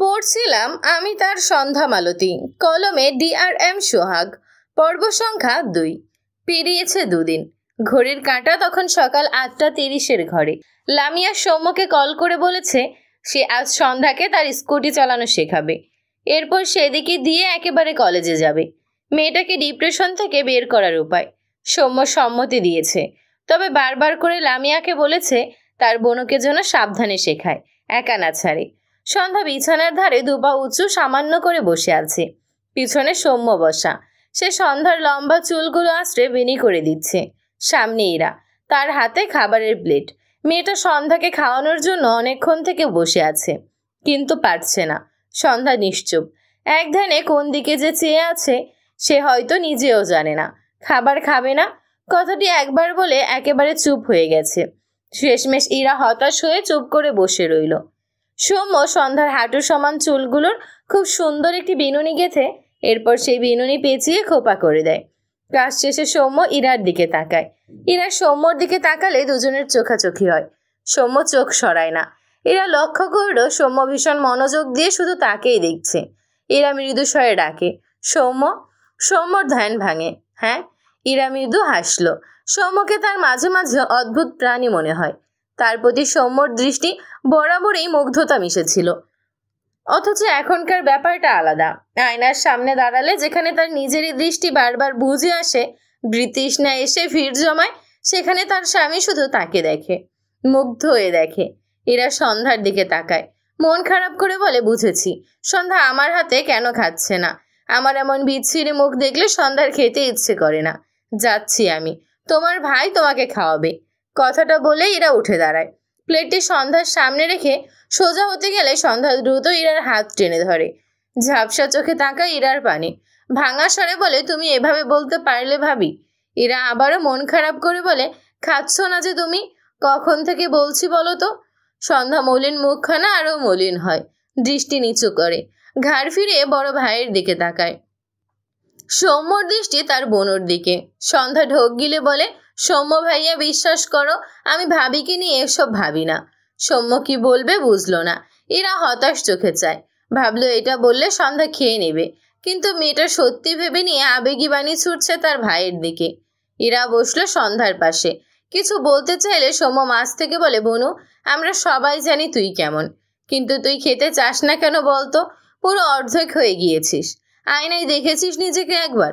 পড়ছিলাম আমি তার সন্ধ্যা মালতী, কলমে DRM সোহাগ। পর্ব সংখ্যা 2। পেরিয়েছে দুদিন। ঘড়ির কাঁটা তখন সকাল 8:30 ঘরে। লামিয়া সৌম্যকে কল করে বলেছে সে আজ সন্ধ্যাকে তার স্কুটি চালানো শেখাবে। এরপর সেদিকে দিয়ে একেবারে কলেজে যাবে। মেয়েটাকে ডিপ্রেশন থেকে বের করার উপায়। সৌম্য সম্মতি দিয়েছে, তবে বারবার করে লামিয়াকে বলেছে তার বোনকে যেন সাবধানে শেখায়, একা না ছাড়ে। সন্ধ্যা বিছানার ধারে দুপা উঁচু সামান্য করে বসে আছে, পিছনে সৌম্য বসা। সে সন্ধ্যার লম্বা চুলগুলো আঁচড়ে বেনি করে দিচ্ছে। সামনে ইরা, তার হাতে খাবারের প্লেট। মেয়েটা সন্ধ্যাকে খাওয়ানোর জন্য অনেকক্ষণ থেকে বসে আছে, কিন্তু পারছে না। সন্ধ্যা নিশ্চুপ, এক ধ্যানে কোন দিকে যে চেয়ে আছে সে হয়তো নিজেও জানে না। খাবার খাবে না কথাটি একবার বলে একেবারে চুপ হয়ে গেছে। শেষমেশ ইরা হতাশ হয়ে চুপ করে বসে রইল। সৌম্য সন্ধ্যার হাঁটু সমান চুলগুলোর খুব সুন্দর একটি বিনুনি গেঁথে এরপর সেই বিনুনি পেঁচিয়ে খোপা করে দেয়। কাজ শেষে সৌম্য ইরার দিকে তাকায়। ইরা সৌম্যর দিকে তাকালে দুজনের চোখাচোখি হয়। সৌম্য চোখ সরায় না। ইরা লক্ষ্য করল সৌম্য ভীষণ মনোযোগ দিয়ে শুধু তাকেই দেখছে। ইরা মৃদু স্বরে ডাকে, সৌম্য। সৌম্যর ধ্যান ভাঙে। হ্যাঁ। ইরা মৃদু হাসল। সৌম্যকে তার মাঝে মাঝে অদ্ভুত প্রাণী মনে হয়। তার প্রতি সৌম্যর দৃষ্টি বরাবরই মুগ্ধতা মিশেছিল, অথচ এখনকার ব্যাপারটা আলাদা। আয়নার সামনে দাঁড়ালে যেখানে তার নিজেরই দৃষ্টি বারবার বুঝে আসে, বৃতৃষ্ণা এসে ভিড় জমায়, সেখানে তার স্বামী শুধু তাকে দেখে, মুগ্ধ হয়ে দেখে। এরা সন্ধ্যার দিকে তাকায়, মন খারাপ করে বলে, বুঝেছি, সন্ধ্যা আমার হাতে কেন খাচ্ছে না। আমার এমন বিচ্ছিরি মুখ দেখলে সন্ধ্যার খেতে ইচ্ছে করে না। যাচ্ছি আমি, তোমার ভাই তোমাকে খাওয়াবে। কথাটা বলে ইরা উঠে দাঁড়ায়। প্লেটটি সন্ধ্যার সামনে রেখে সোজা হতে গেলে সন্ধ্যা দ্রুত ইরার হাত টেনে ধরে। ঝাপসা চোখে তাকায় ইরার পানে। ভাঙা স্বরে বলে, তুমি এভাবে বলতে পারলে ভাবি? ইরা আবারও মন খারাপ করে বলে, খাচ্ছ না যে তুমি? কখন থেকে বলছি বলো তো? সন্ধ্যা মলিন মুখখানা আরো মলিন হয়, দৃষ্টি নিচু করে, ঘাড় ফিরিয়ে বড় ভাইয়ের দিকে তাকায়। সৌম্যর দৃষ্টি তার বোনর দিকে। সন্ধ্যা ঢোক গিলে বলে, সৌম্য ভাইয়া, বিশ্বাস করো, আমি ভাবিকে নিয়ে এসব ভাবি না। সৌম্য কি বলবে বুঝলো না। এরা হতাশ চোখে চায়। ভাবলো এটা বললে সন্ধ্যা খেয়ে নেবে, কিন্তু মেয়েটা সত্যি ভেবে নিয়ে আবেগী বাণী ছুটছে তার ভাইয়ের দিকে। এরা বসলো সন্ধ্যার পাশে। কিছু বলতে চাইলে সৌম্য মাছ থেকে বলে, বনু, আমরা সবাই জানি তুই কেমন, কিন্তু তুই খেতে চাস না কেন বলতো? পুরো অর্ধেক হয়ে গিয়েছিস। আয়নায় দেখেছিস নিজেকে একবার?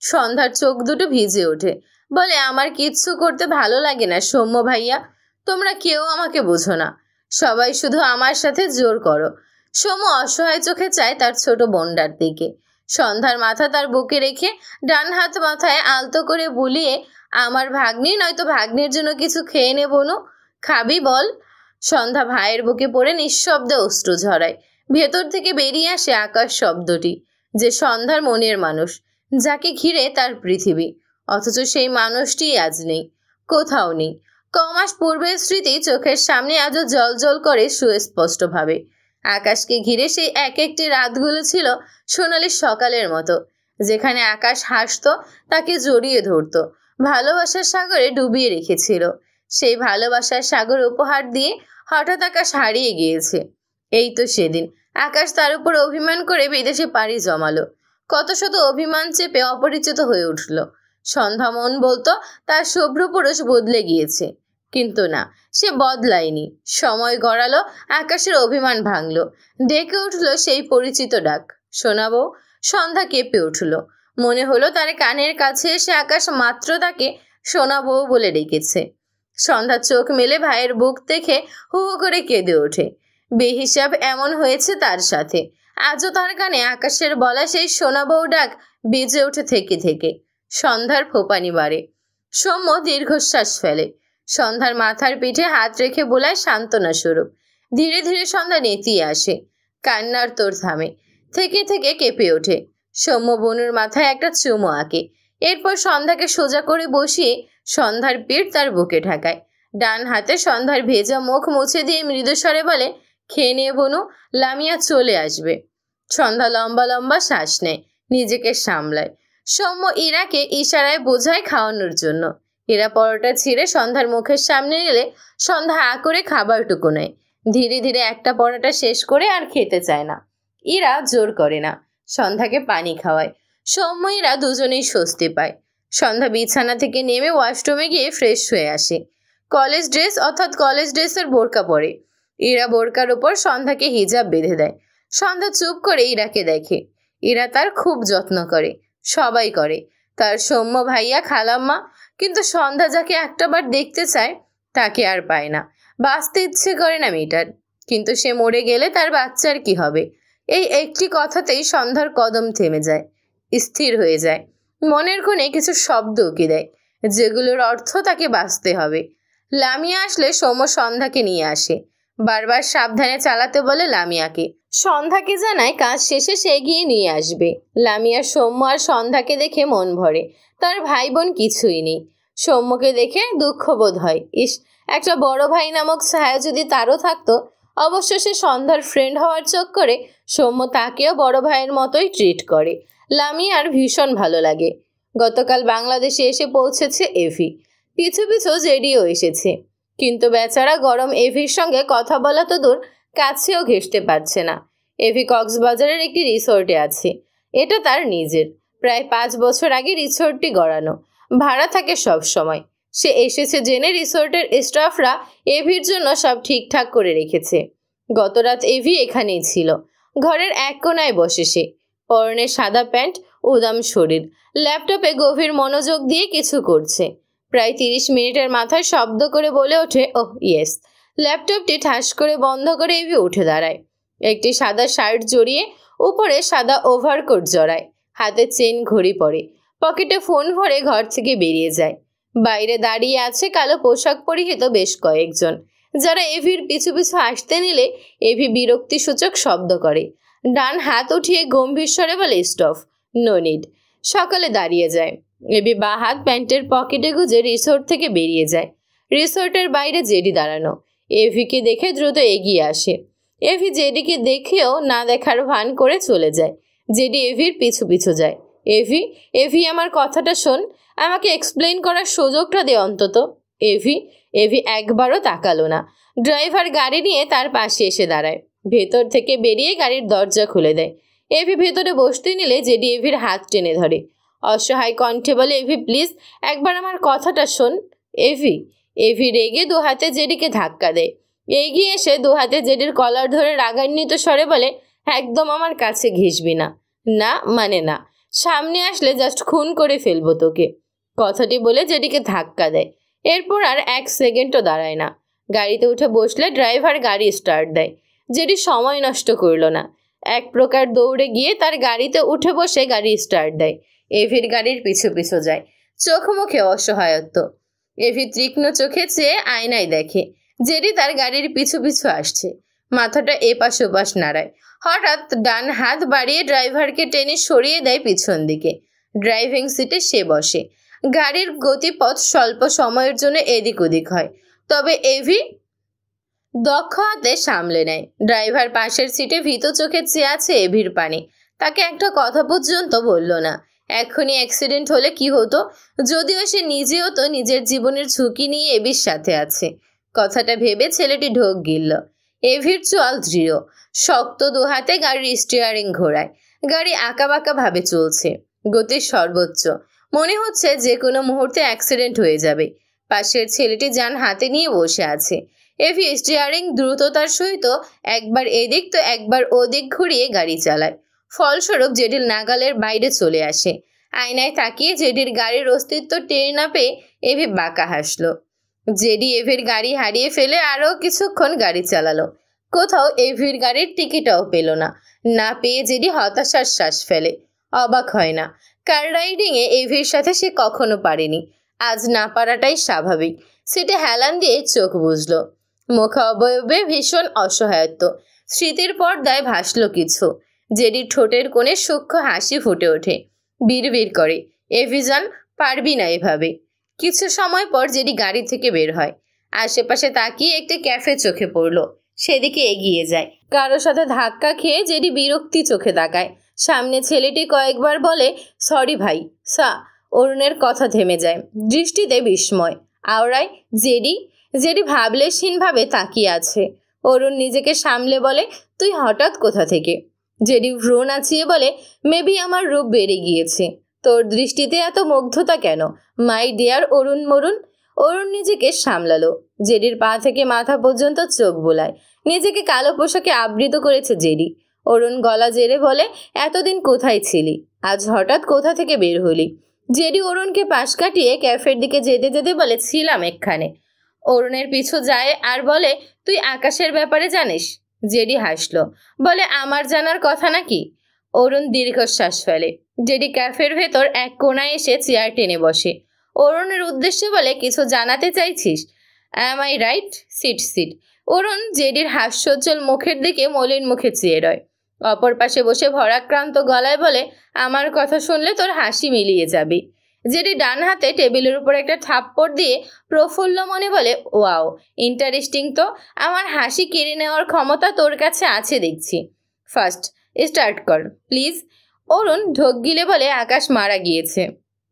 সন্ধ্যার চোখ দুটো ভিজে ওঠে, বলে, আমার কিচ্ছু করতে ভালো লাগে না সৌম্য ভাইয়া। তোমরা কেউ আমাকে বোঝো না, সবাই শুধু আমার সাথে জোর করো। সৌম্য অসহায় চোখে চায় তার ছোট বোনটার দিকে। সন্ধ্যার মাথা তার বুকে রেখে ডান হাত মাথায় আলতো করে বুলিয়ে, আমার ভাগ্নি নয়তো ভাগ্নির জন্য কিছু খেয়ে নে বনু, খাবি বল? সন্ধ্যা ভাইয়ের বুকে পড়ে নিঃশব্দে অশ্রু ঝরায়। ভেতর থেকে বেরিয়ে আসে আকাশ শব্দটি, যে সন্ধ্যার মনের মানুষ, যাকে ঘিরে তার পৃথিবী, অথচ সেই মানুষটি আজ নেই, কোথাও নেই। কমাস পূর্বের স্মৃতি চোখের সামনে আজও জল করে সুস্পষ্টভাবে। আকাশকে ঘিরে সেই এক একটি রাতগুলো ছিল সোনালি সকালের মতো, যেখানে আকাশ হাসত, তাকে জড়িয়ে ধরত, ভালোবাসার সাগরে ডুবিয়ে রেখেছিল। সেই ভালোবাসার সাগর উপহার দিয়ে হঠাৎ আকাশ হারিয়ে গিয়েছে। এই তো সেদিন আকাশ তার উপর অভিমান করে বিদেশে পাড়ি জমালো। কত শত অভিমান চেপে অপরিচিত হয়ে উঠল। সন্ধ্যা মন বলতো তার শুভ্র পুরুষ বদলে গিয়েছে, কিন্তু না, সে বদলায়নি। সময় গড়ালো, আকাশের অভিমান ভাঙলো, ডেকে উঠল সেই পরিচিত ডাক, শোনাবো। সন্ধ্যা কেঁপে উঠল। মনে হলো তার কানের কাছে এসে আকাশ মাত্র তাকে শোনাবো বলে ডেকেছে। সন্ধ্যা চোখ মেলে ভাইয়ের বুক দেখে হু হু করে কেঁদে ওঠে। বেহিসাব এমন হয়েছে তার সাথে। আজও তার কানে আকাশের বলা সেই শোনাবো ডাক বেজে ওঠে থেকে থেকে। সন্ধ্যার ফোপানি বাড়ে। সৌম্য দীর্ঘশ্বাস ফেলে। সন্ধ্যার মাথার পিঠে হাত রেখে বোলায় সান্ত্বনা স্বরূপ। ধীরে ধীরে সন্ধ্যা নেতিয়ে আসে, কান্নার তোর থামে, থেকে থেকে কেঁপে ওঠে। সৌম্য বনুর মাথায় একটা চুমো আঁকে, এরপর সন্ধ্যাকে সোজা করে বসিয়ে সন্ধ্যার পিঠ তার বুকে ঢাকায়। ডান হাতে সন্ধ্যার ভেজা মুখ মুছে দিয়ে মৃদুস্বরে বলে, খেয়ে নিয়ে বনু, লামিয়া চলে আসবে। সন্ধ্যা লম্বা লম্বা শ্বাস নেয়, নিজেকে সামলায়। সৌম্য ইরাকে ইশারায় বোঝায় খাওয়ানোর জন্য। এরা পরোটা ছিঁড়ে সন্ধ্যার মুখের সামনে এলে সন্ধ্যা করে খাবারটুকু নেয়, ধীরে ধীরে একটা পরোটা শেষ করে আর খেতে চায় না। ইরা জোর করে না, সন্ধ্যাকে পানি খাওয়ায়। সৌম্য ইরা দুজনেই স্বস্তি পায়। সন্ধ্যা বিছানা থেকে নেমে ওয়াশরুমে গিয়ে ফ্রেশ হয়ে আসে। কলেজ ড্রেস অর্থাৎ কলেজ ড্রেসের বোরকা পরে। ইরা বোরকার উপর সন্ধ্যাকে হিজাব বেঁধে দেয়। সন্ধ্যা চুপ করে ইরাকে দেখে। ইরা তার খুব যত্ন করে, সবাই করে, তার সৌম্য ভাইয়া, খালাম্মা। কিন্তু সন্ধ্যা যাকে একটাবার দেখতে চায় তাকে আর পায় না। বাঁচতে ইচ্ছে করে না মেয়েটার। কিন্তু সে মরে গেলে তার বাচ্চার কি হবে, এই একটি কথাতেই সন্ধ্যার কদম থেমে যায়, স্থির হয়ে যায়। মনের কোণে কিছু শব্দ উকি দেয়, যেগুলোর অর্থ তাকে বাঁচতে হবে। লামিয়া আসলে সৌম্য সন্ধ্যাকে নিয়ে আসে। বারবার সাবধানে চালাতে বলে লামিয়াকে। সন্ধ্যাকে জানায় কাজ শেষে সে গিয়ে নিয়ে আসবে। লামিয়া সৌম্য আর সন্ধ্যাকে দেখে মন ভরে। তার ভাই বোন কিছুই নেই। সৌম্যকে দেখে দুঃখ বোধ হয়। ইস, একটা বড় ভাই নামক ছায়া যদি তারও থাকতো। অবশ্য সে সন্ধ্যার ফ্রেন্ড হওয়ার চক্করে সৌম্য তাকেও বড় ভাইয়ের মতোই ট্রিট করে। লামিয়ার ভীষণ ভালো লাগে। গতকাল বাংলাদেশে এসে পৌঁছেছে এভি। পিছু পিছু জেডিও এসেছে। কিন্তু বেচারা গরম এভির সঙ্গে কথা বলা তো দূর, কাছেও ঘেঁষতে পারছে না। এভি কক্সবাজারের একটি রিসোর্টে আছে। এটা তার নিজের। প্রায় 5 বছর আগে রিসোর্টটি গড়ানো। ভাড়া থাকে সব সময়। সে এসেছে জেনে রিসোর্টের স্টাফরা এভির জন্য সব ঠিকঠাক করে রেখেছে। গতরাত এভি এখানেই ছিল। ঘরের এক কোনায় বসে সে। পরনে সাদা প্যান্ট, উদাম শরীর। ল্যাপটপে গভীর মনোযোগ দিয়ে কিছু করছে। প্রায় 30 মিনিটের মাথায় শব্দ করে বলে ওঠে, ওহ ইয়েস। ল্যাপটপটি ঠাস করে বন্ধ করে এভি উঠে দাঁড়ায়। একটি সাদা শার্ট জড়িয়ে উপরে সাদা ওভারকোট জড়ায়। হাতে চেন ঘড়ি পরে। পকেটে ফোন ভরে ঘর থেকে বেরিয়ে যায়। বাইরে দাঁড়িয়ে আছে কালো পোশাক পরিহিত বেশ কয়েকজন, যারা এভির পিছু পিছু আসতে নিলে এভি বিরক্তিসূচক শব্দ করে। ডান হাত উঠিয়ে গম্ভীর স্বরে বলে, স্টপ, নো নিড। সকালে দাঁড়িয়ে যায়। এভি বা হাত প্যান্টের পকেটে গুজে রিসোর্ট থেকে বেরিয়ে যায়। রিসোর্টের বাইরে জেডি দাঁড়ানো। এভিকে দেখে দ্রুত এগিয়ে আসে। এভি জেডিকে দেখেও না দেখার ভান করে চলে যায়। জেডি এভির পিছু পিছু যায়। এভি, এভি আমার কথাটা শোন, আমাকে এক্সপ্লেইন করার সুযোগটা দে অন্তত। এভি, এভি একবারও তাকালো না। ড্রাইভার গাড়ি নিয়ে তার পাশে এসে দাঁড়ায়। ভেতর থেকে বেরিয়ে গাড়ির দরজা খুলে দেয়। এভি ভেতরে বসতে নিলে জেডি এভির হাত টেনে ধরে। অসহায় কণ্ঠে বলে, এভি প্লিজ, একবার আমার কথাটা শোন। এভি, এভি রেগে দু হাতে জেডিকে ধাক্কা দেয়। এগিয়ে এসে দু হাতে জেডির কলার ধরে রাগান্বিত স্বরে বলে, একদম আমার কাছে ঘেঁষবি না। না মানে না, সামনে আসলে জাস্ট খুন করে ফেলবো তোকে। কথাটি বলে জেডিকে ধাক্কা দেয়। এরপর আর 1 সেকেন্ডও দাঁড়ায় না। গাড়িতে উঠে বসলে ড্রাইভার গাড়ি স্টার্ট দেয়। জেডি সময় নষ্ট করল না। এক প্রকার দৌড়ে গিয়ে তার গাড়িতে উঠে বসে গাড়ি স্টার্ট দেয়। এভির গাড়ির পিছু পিছু যায়। চোখ মুখে অসহায়ত্ব। এভি তীক্ষ্ণ চোখে চেয়ে আয়নায় দেখে জেডি তার গাড়ির পিছু পিছু আসছে। মাথাটা এপাশ ওপাশ নাড়ায়। হঠাৎ ডান হাত বাড়িয়ে ড্রাইভারকে টেনে সরিয়ে দেয় পিছন দিকে। ড্রাইভিং সিটে সে বসে। গাড়ির গতিপথ স্বল্প সময়ের জন্য এদিক ওদিক হয়, তবে এভি দক্ষ হাতে সামলে নেয়। ড্রাইভার পাশের সিটে ভীত চোখে চেয়ে আছে এভির পানে। তাকে একটা কথা পর্যন্ত বলল না। এখনই অ্যাক্সিডেন্ট হলে কি হতো, যদিও সে নিজেও তো নিজের জীবনের ঝুঁকি নিয়ে এভির সাথে আছে। কথাটা ভেবে ছেলেটি ঢোক গিলল। এভির চোয়াল দৃঢ়। শক্ত দু হাতে গাড়ির স্টিয়ারিং ঘোরায়। গাড়ি আঁকাবাঁকা ভাবে চলছে। গতির সর্বোচ্চ। মনে হচ্ছে যে কোনো মুহূর্তে অ্যাক্সিডেন্ট হয়ে যাবে। পাশের ছেলেটি যান হাতে নিয়ে বসে আছে। এভি স্টিয়ারিং দ্রুততার সহিত একবার এদিক তো একবার ওদিক ঘুরিয়ে গাড়ি চালায়। ফলস্বরূপ জেডির নাগালের বাইরে চলে আসে। আয়নায় তাকিয়ে জেডির গাড়ির অস্তিত্ব টের না পেয়ে এভি বাঁকা হাসলো। জেডি এভির গাড়ি হারিয়ে ফেলে আরও কিছুক্ষণ গাড়ি চালালো। কোথাও এভির গাড়ির টিকিটও পেল না। না পেয়ে জেডি হতাশার শ্বাস ফেলে। অবাক হয় না। কার রাইডিংয়ে এভির সাথে সে কখনো পারেনি। আজ না পারাটাই স্বাভাবিক। সিটে হেলান দিয়ে চোখ বুঝল। মুখ অবয়বে ভীষণ অসহায়ত্ব। স্মৃতির পর্দায় ভাসল কিছু। জেডির ঠোঁটের কোণে সূক্ষ্ম হাসি ফুটে ওঠে। বিড়বিড় করে, এভিজান, পারবি না এভাবে। কিছু সময় পর জেডি গাড়ি থেকে বের হয়। আশেপাশে তাকিয়ে একটি ক্যাফে চোখে পড়ল। সেদিকে এগিয়ে যায়। কারো সাথে ধাক্কা খেয়ে জেডি বিরক্তি চোখে তাকায়। সামনে ছেলেটি কয়েকবার বলে, সরি ভাই, সা। অরুণের কথা থেমে যায়। দৃষ্টিতে বিস্ময়। আওড়ায় জেডি। জেডি ভাবলেশহীনভাবে তাকিয়ে আছে। অরুণ নিজেকে সামলে বলে, তুই হঠাৎ কোথা থেকে? জেডি ভ্রু নাচিয়ে বলে, মেবি আমার রূপ বেড়ে গিয়েছে। তোর দৃষ্টিতে এত মুগ্ধতা কেন মাই ডিয়ার অরুণ মরুণ? অরুণ নিজেকে সামলালো। জেডির পা থেকে মাথা পর্যন্ত চোখ বোলায়। নিজেকে কালো পোশাকে আবৃত করেছে জেডি। অরুণ গলা জেরে বলে, এতদিন কোথায় ছিলি? আজ হঠাৎ কোথা থেকে বের হলি? জেডি অরুণকে পাশ কাটিয়ে ক্যাফের দিকে যেতে যেতে বলে, ছিলাম এখানে। অরুণের পিছু যায় আর বলে, তুই আকাশের ব্যাপারে জানিস? জেডি হাসলো, বলে, আমার জানার কথা নাকি? অরুণ দীর্ঘশ্বাস ফেলে। জেডি ক্যাফের ভেতর এক কোণায় এসে চেয়ার টেনে বসে। অরুণের উদ্দেশ্যে বলে, কিছু জানাতে চাইছিস? Am I right? সিট। অরুণ জেডির হাস্যোজ্জ্বল মুখের দিকে মলিন মুখে চেয়ে রয়। অপর পাশে বসে ভরাক্রান্ত গলায় বলে, আমার কথা শুনলে তোর হাসি মিলিয়ে যাবে। জেডি ডান হাতে টেবিলের উপর একটা থাপ্পড় দিয়ে প্রফুল্ল মনে বলে, ওয়াও, ইন্টারেস্টিং তো। আমার হাসি কেড়ে নেওয়ার ক্ষমতা তোর কাছে আছে দেখছি। ফার্স্ট স্টার্ট কর প্লিজ। অরুণ ঢোক গিলে বলে, আকাশ মারা গিয়েছে।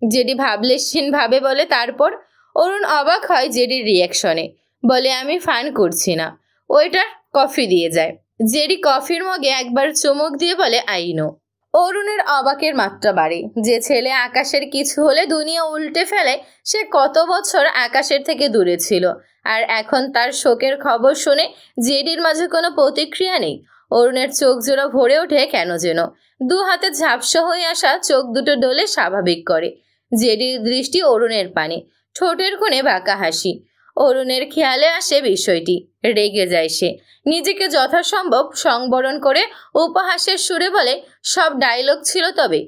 জেডি ভাবলেশহীন ভাবে বলে, তারপর? অরুণ অবাক হয় জেডির রিয়াকশনে। বলে, আমি ফান করছি না। ওইটার কফি দিয়ে যায়। জেডি কফির মগে একবার চুমুক দিয়ে বলে, আই নো। অরুণের অবাকের মাত্রা বাড়ে। যে ছেলে আকাশের কিছু হলে দুনিয়া উল্টে ফেলে, সে কত বছর আকাশের থেকে দূরে ছিল, আর এখন তার শোকের খবর শুনে জেডির মাঝে কোনো প্রতিক্রিয়া নেই। অরুণের চোখ জোড়া ভরে ওঠে কেন যেন। দু হাতে ঝাপসা হয়ে আসা চোখ দুটো ডলে স্বাভাবিক করে। জেডির দৃষ্টি অরুণের পানে, ঠোঁটের কোণে বাঁকা হাসি। অরুণের খেয়ালে আসে বিষয়টি। রেগে যায় সে। নিজেকে যথাসম্ভব সংবরণ করে উপহাসের সুরে বলে, সব ডায়লগ ছিল তবে?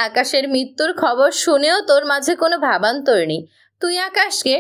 আকাশের মৃত্যুর খবর শুনেও তোর মাঝে কোনো ভাবান্তর নেই। তুই আকাশকে?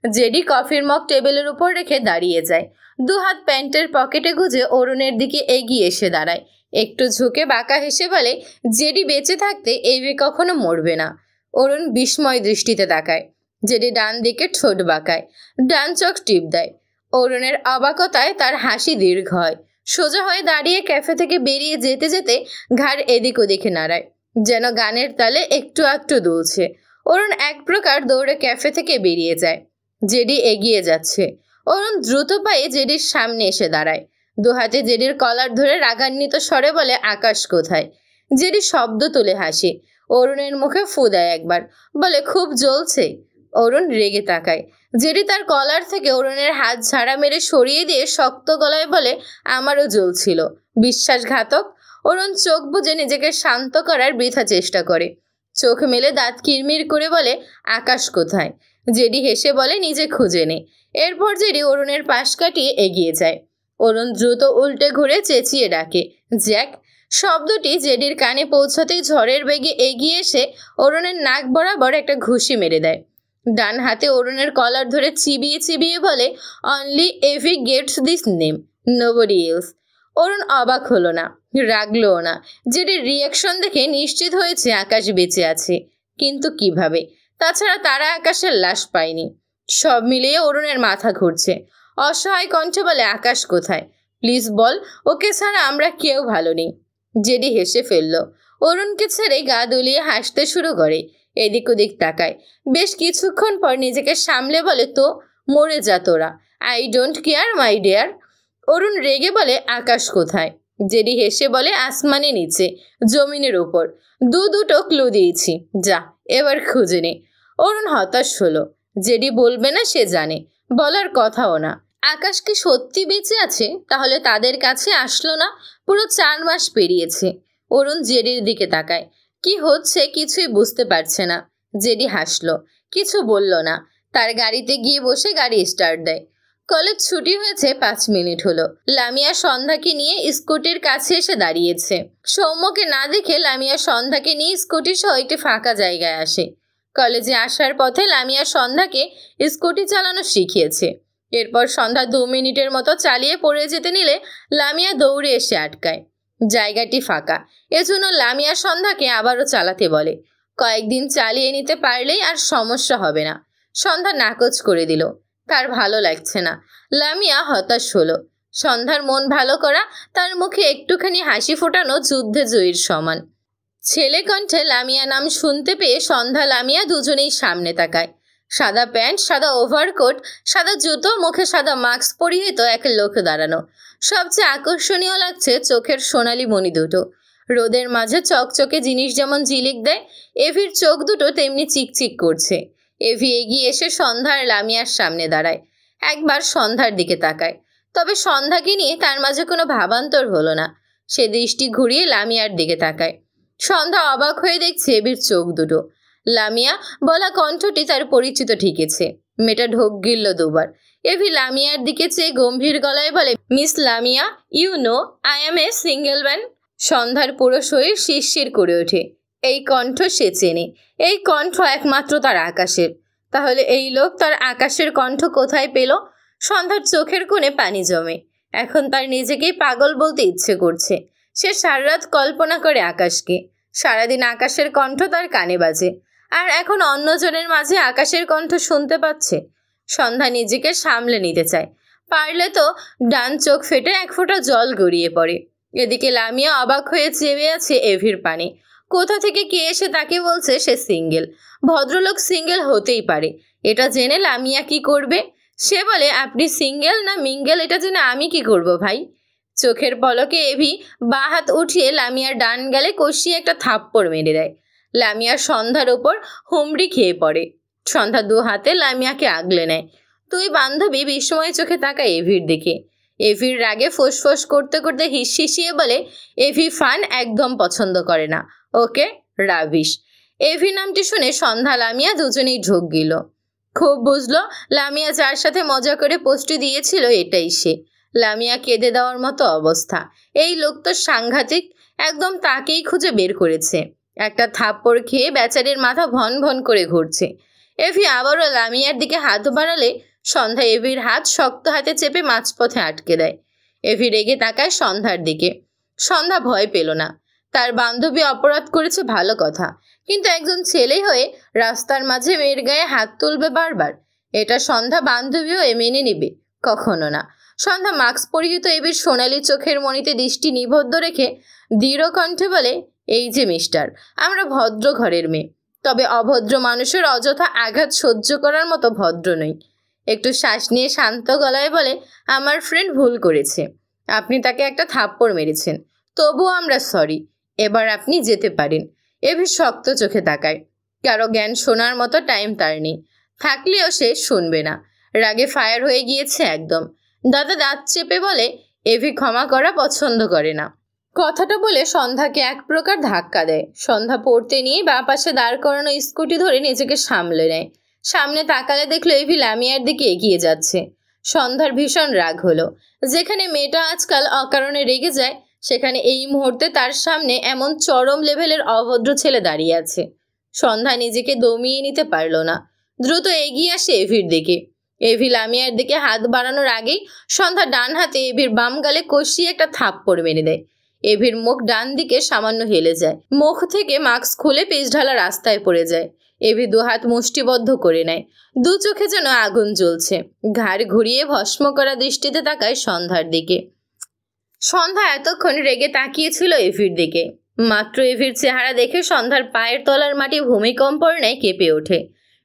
জেডি কফির মগ টেবিলের উপর রেখে দাঁড়িয়ে যায়। দু হাত প্যান্টের পকেটে গুজে অরুণের দিকে এগিয়ে এসে দাঁড়ায়। একটু ঝুঁকে বাঁকা হেসে বলে, জেডি বেঁচে থাকতে এই কখনো মরবে না। অরুণ বিস্ময় দৃষ্টিতে তাকায়। জেডি ডান দিকে ঠোঁট বাঁকায়, ডান চোখ টিপ দেয়। অরুণের অবাকতায় তার হাসি দীর্ঘ হয়। সোজা হয়ে দাঁড়িয়ে ক্যাফে থেকে বেরিয়ে যেতে যেতে ঘাড় এদিক ওদিকে নাড়ায়, যেন গানের তালে একটু একটু দুলছে। অরুণ এক প্রকার দৌড়ে ক্যাফে থেকে বেরিয়ে যায়। জেডি এগিয়ে যাচ্ছে। অরুণ দ্রুত পায়ে জেডির সামনে এসে দাঁড়ায়। দু হাতে জেডির কলার ধরে রাগান্বিত স্বরে বলে, আকাশ কোথায়? জেডি শব্দ তুলে হাসে। অরুণের মুখে ফু দেয় একবার, বলে, খুব জ্বলছে। অরুণ রেগে তাকায়। জেডি তার কলার থেকে অরুণের হাত ঝাড়া মেরে সরিয়ে দিয়ে শক্ত গলায় বলে, আমারও জ্বলছিল। বিশ্বাসঘাতক। অরুণ চোখ বুজে নিজেকে শান্ত করার বৃথা চেষ্টা করে। চোখ মেলে দাঁত কিরমির করে বলে, আকাশ কোথায়? জেডি হেসে বলে, নিজে খুঁজে নে। এরপর জেডি অরুণের পাশ কাটিয়ে এগিয়ে যায়। অরুণ দ্রুত উল্টে ঘুরে চেঁচিয়ে ডাকে, জ্যাক। শব্দটি জেডির কানে পৌঁছাতেই ঝড়ের বেগে এগিয়ে এসে অরুণের নাক বরাবর একটা ঘুষি মেরে দেয়। ডান হাতে অরুণের কলার ধরে চিবিয়ে চিবিয়ে বলে, only A V gets this name, nobody else. Arun অবাক হলো না, রাগলোও না। জেডির রিয়াকশন দেখে নিশ্চিত হয়েছে আকাশ বেঁচে আছে, কিন্তু কিভাবে? তাছাড়া তারা আকাশের লাশ পায়নি। সব মিলিয়ে অরুণের মাথা ঘুরছে। অসহায় কণ্ঠে বলে, আকাশ কোথায়? প্লিজ বল, ওকে ছাড়া আমরা কেউ ভালো নেই। জেডি হেসে ফেলল। অরুণকে ছেড়ে গা দুলিয়ে হাসতে শুরু করে। এদিক ওদিক তাকায়। বেশ কিছুক্ষণ পর নিজেকে সামলে বলে, তো মরে যা তোরা। I don't care my dear. Arun রেগে বলে, আকাশ কোথায়? জেডি হেসে বলে, আসমানে নিচে, জমিনের ওপর। দুটো ক্লু দিয়েছি, যা এবার খুঁজে নে। অরুণ হতাশ হলো। জেডি বলবে না সে জানে, বলার কথাও না। আকাশ কি সত্যি বেঁচে আছে? তাহলে তাদের কাছে আসলো না? পুরো 4 মাস পেরিয়েছে। অরুণ জেডির দিকে তাকায়। কি হচ্ছে কিছুই বুঝতে পারছে না। জেডি হাসলো, কিছু বলল না। তার গাড়িতে গিয়ে বসে গাড়ি স্টার্ট দেয়। কলেজ ছুটি হয়েছে 5 মিনিট হলো। লামিয়া সন্ধ্যাকে নিয়ে স্কুটির কাছে এসে দাঁড়িয়েছে। সৌম্যকে না দেখে লামিয়া সন্ধ্যাকে নিয়ে স্কুটি সহ একটি ফাঁকা জায়গায় আসে। কলেজে আসার পথে লামিয়া সন্ধ্যাকে স্কুটি চালানো শিখিয়েছে। এরপর সন্ধ্যা 2 মিনিটের মতো চালিয়ে পড়ে যেতে নিলে লামিয়া দৌড়ে এসে আটকায়। জায়গাটি ফাঁকা, এজন্য লামিয়া সন্ধ্যাকে আবারও চালাতে বলে। কয়েকদিন চালিয়ে নিতে পারলেই আর সমস্যা হবে না। সন্ধ্যা নাকচ করে দিল। তার ভালো লাগছে না। লামিয়া হতাশ হলো। সন্ধ্যার মন ভালো করা, তার মুখে একটুখানি হাসি ফোটানো যুদ্ধে জয়ীর সমান। ছেলে কণ্ঠে লামিয়া নাম শুনতে পেয়ে সন্ধ্যা লামিয়া দুজনেই সামনে তাকায়। সাদা প্যান্ট, সাদা ওভারকোট, সাদা জুতো, মুখে সাদা মাস্ক পরিয়ে তো এক লোক দাঁড়ানো। সবচেয়ে আকর্ষণীয় লাগছে চোখের সোনালি মণি দুটো। রোদের মাঝে চকচকে জিনিস যেমন ঝিলিক দেয়, এভির চোখ দুটো তেমনি চিকচিক করছে। এভি এগিয়ে এসে সন্ধ্যা আর লামিয়ার সামনে দাঁড়ায়। একবার সন্ধ্যার দিকে তাকায়, তবে সন্ধ্যাকে নিয়ে তার মাঝে কোনো ভাবান্তর হলো না। সে দৃষ্টি ঘুরিয়ে লামিয়ার দিকে তাকায়। সন্ধ্যা অবাক হয়ে দেখছে এভির চোখ দুটো। লামিয়া বলা কণ্ঠটি তার পরিচিত ঠেকেছে। মেয়েটা ঢোক গিলল দুবার। এভি লামিয়ার দিকে চেয়ে গম্ভীর গলায় বলে, miss Lamia, you know I am a single man. সন্ধ্যার পুরো শরীর শিরশির করে ওঠে। এই কণ্ঠ সে চেনে, এই কণ্ঠ একমাত্র তার আকাশের। তাহলে এই লোক তার আকাশের কণ্ঠ কোথায় পেল? সন্ধ্যার চোখের কোণে পানি জমে। এখন তার নিজেকেই পাগল বলতে ইচ্ছে করছে। সে সারারাত কল্পনা করে আকাশকে। সারাদিন আকাশের কণ্ঠ তার কানে বাজে, আর এখন অন্যজনের মাঝে আকাশের কণ্ঠ শুনতে পাচ্ছে। সন্ধ্যা নিজেকে সামলে নিতে চায়। পারলে তো ডান চোখ ফেটে এক ফোঁটা জল গড়িয়ে পড়ে। এদিকে লামিয়া অবাক হয়ে চেয়ে আছে এভির পানে। কোথা থেকে কে এসে তাকে বলছে সে সিঙ্গেল। ভদ্রলোক সিঙ্গেল হতেই পারে, এটা জেনে লামিয়া কি করবে? সে বলে, আপনি সিঙ্গেল না মিঙ্গেল এটা জেনে আমি কি করব ভাই? চোখের পলকে এভি বা হাত উঠিয়ে লামিয়ার ডান গালে কষিয়ে একটা থাপ্পড় মেরে দেয়। লামিয়ার সন্ধ্যার ওপর হুমড়ি খেয়ে পড়ে। সন্ধ্যা দু হাতে লামিয়াকে আগলে নেয়। তুই বান্ধবী বিস্ময় চোখে তাকায় এভির দিকে। এভির রাগে ফোঁস করতে করতে হিসিয়ে বলে, এভি ফান একদম পছন্দ করে না, ওকে রাবিশ। এভি নামটি শুনে সন্ধ্যা লামিয়া দুজনেই ঢোক গেল। খুব বুঝলো লামিয়া যার সাথে মজা করে পোস্টটি দিয়েছিল এটাই সে। লামিয়া কেঁদে দেওয়ার মতো অবস্থা। এই লোক তো সাংঘাতিক, একদম তাকেই খুঁজে বের করেছে। একটা থাপ্পড় খেয়ে বেচারির মাথা ভন ভন করে ঘুরছে। এভি আবারও লামিয়ার দিকে হাত বাড়ালে সন্ধ্যা এভির হাত শক্ত হাতে চেপে মাঝপথে আটকে দেয়। এভি রেগে তাকায় সন্ধ্যার দিকে। সন্ধ্যা ভয় পেল না। তার বান্ধবী অপরাধ করেছে ভালো কথা, কিন্তু একজন ছেলে হয়ে রাস্তার মাঝে মেয়ের গায়ে হাত তুলবে বারবার, এটা সন্ধ্যা বান্ধবী হয়ে মেনে নেবে? কখনো না। সন্ধ্যা মাস্ক পরিহিত এভির সোনালি চোখের মণিতে দৃষ্টি নিবদ্ধ রেখে দৃঢ় কণ্ঠে বলে, এই যে মিস্টার, আমরা ভদ্র ঘরের মেয়ে, তবে অভদ্র মানুষের অযথা আঘাত সহ্য করার মতো ভদ্র নই। একটু শ্বাস নিয়ে শান্ত গলায় বলে, আমার ফ্রেন্ড ভুল করেছে। আপনি তাকে একটা থাপ্পড় মেরেছেন, তবুও আমরা সরি। এবার আপনি যেতে পারেন। এভি শক্ত চোখে তাকায়। কারো জ্ঞান শোনার মতো টাইম তার নেই, থাকলেও সে শুনবে না। রাগে ফায়ার হয়ে গিয়েছে একদম। দাদা দাঁত চেপে বলে, এভি ক্ষমা করা পছন্দ করে না। কথাটা বলে সন্ধ্যাকে এক প্রকার ধাক্কা দেয়। সন্ধ্যা পড়তে নিয়ে বাঁ পাশে দাঁড় করানো স্কুটি ধরে নিজেকে সামলে নেয়। সামনে তাকালে দেখলো এভি লামিয়ার দিকে এগিয়ে যাচ্ছে। সন্ধ্যার ভীষণ রাগ হলো। যেখানে মেয়েটা আজকাল অকারণে রেগে যায়, সেখানে এই মুহূর্তে তার সামনে এমন চরম লেভেলের অভদ্র ছেলে দাঁড়িয়ে আছে। সন্ধ্যা নিজেকে দমিয়ে নিতে পারল না। দ্রুত এগিয়ে আসে এভির দিকে। এভি লামিয়ার দিকে হাত বাড়ানোর আগেই সন্ধ্যা ডান হাতে এভির বাম গালে কষিয়ে একটা থাপ্পড় মেরে দেয়। এভির মুখ ডান দিকে সামান্য হেলে যায়। মুখ থেকে মাস্ক খুলে পেছ ঢালা রাস্তায় পড়ে যায়। এভি দু হাত মুষ্টিবদ্ধ করে নেয়। দু চোখে যেন আগুন জ্বলছে। ঘাড় ঘুরিয়ে ভস্ম করা দৃষ্টিতে তাকায় সন্ধ্যার দিকে। সন্ধ্যা এতক্ষণ রেগে তাকিয়েছিল এভির দিকে। মাত্র এভির চেহারা দেখে সন্ধ্যার পায়ের তলার মাটি ভূমিকম্পর ন্যায় কেঁপে ওঠে।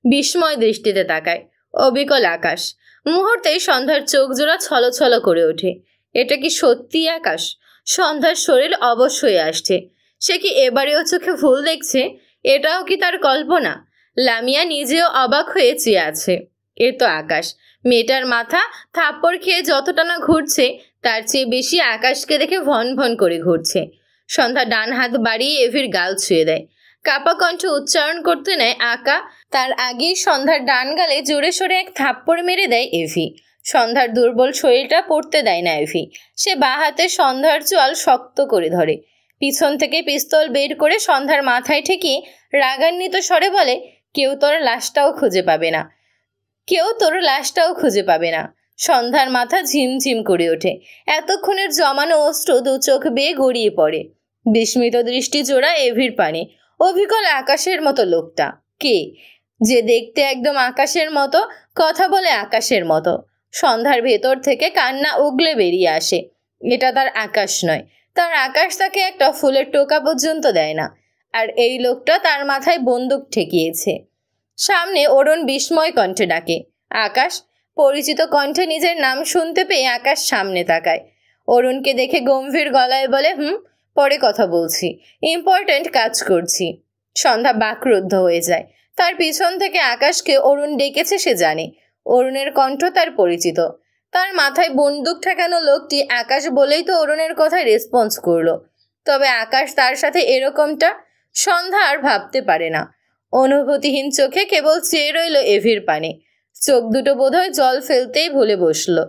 বিস্ময় দৃষ্টিতে তাকায়। অবিকল আকাশ। মুহূর্তেই সন্ধ্যার চোখ জোড়া ছলছল করে ওঠে। এটা কি সত্যি আকাশ? সন্ধ্যার শরীর অবশ হয়ে আসছে। সে কি এবারেও চোখে ভুল দেখছে? এটাও কি তার কল্পনা? লামিয়া নিজেও অবাক হয়ে চেয়ে আছে। এ তো আকাশ। মেয়েটার মাথা থাপ্পড় খেয়ে যতটা না ঘুরছে, তার চেয়ে বেশি আকাশকে দেখে ভন ভন করে ঘুরছে। সন্ধ্যা ডান হাত বাড়িয়ে এভির গাল ছুঁয়ে দেয়। কাপা কণ্ঠ উচ্চারণ করতে নেয় আকা। তার আগেই সন্ধ্যার ডান গালে জোরে সোরে এক থাপ্পড় মেরে দেয় এভি। সন্ধ্যার দুর্বল শরীরটা পড়তে দেয় না এভি। সে বাঁ হাতে সন্ধ্যার চোয়াল শক্ত করে ধরে। পিছন থেকে পিস্তল বের করে সন্ধ্যার মাথায় ঠেকিয়ে রাগান্বিত স্বরে বলে, কেউ তোর লাশটাও খুঁজে পাবে না, কেউ তোর লাশটাও খুঁজে পাবে না। সন্ধ্যার মাথা ঝিমঝিম করে ওঠে। এতক্ষণের জমানো অস্ত্র দু চোখ বেয়ে গড়িয়ে পড়ে। বিস্মিত দৃষ্টি জোড়া এভির পানে। অবিকল আকাশের মতো লোকটা কে? যে দেখতে একদম আকাশের মতো, কথা বলে আকাশের মতো। সন্ধ্যার ভেতর থেকে কান্না উগলে বেরিয়ে আসে। এটা তার আকাশ নয়। তার আকাশ তাকে একটা ফুলের টোকা পর্যন্ত দেয় না। আর এই লোকটা তার মাথায় বন্দুক ঠেকিয়েছে। সামনে অরুণ বিস্ময় কণ্ঠে ডাকে, আকাশ। পরিচিত কণ্ঠে নিজের নাম শুনতে পেয়ে আকাশ সামনে তাকায়। অরুণকে দেখে গম্ভীর গলায় বলে, পরে কথা বলছি, ইম্পর্ট্যান্ট কাজ করছি। সন্ধ্যা বাকরুদ্ধ হয়ে যায়। তার পিছন থেকে আকাশকে অরুণ ডেকেছে সে জানে। অরুণের কণ্ঠ তার পরিচিত। তার মাথায় বন্দুক ঠেকানো লোকটি আকাশ বলেই তো অরুণের কথায় রেসপন্স করলো। তবে আকাশ তার সাথে এরকমটা সন্ধ্যা আর ভাবতে পারে না। অনুভূতিহীন চোখে কেবল চেয়ে রইল এভির পানে। চোখ দুটো বোধহয় জল ফেলতেই ভুলে বসলো।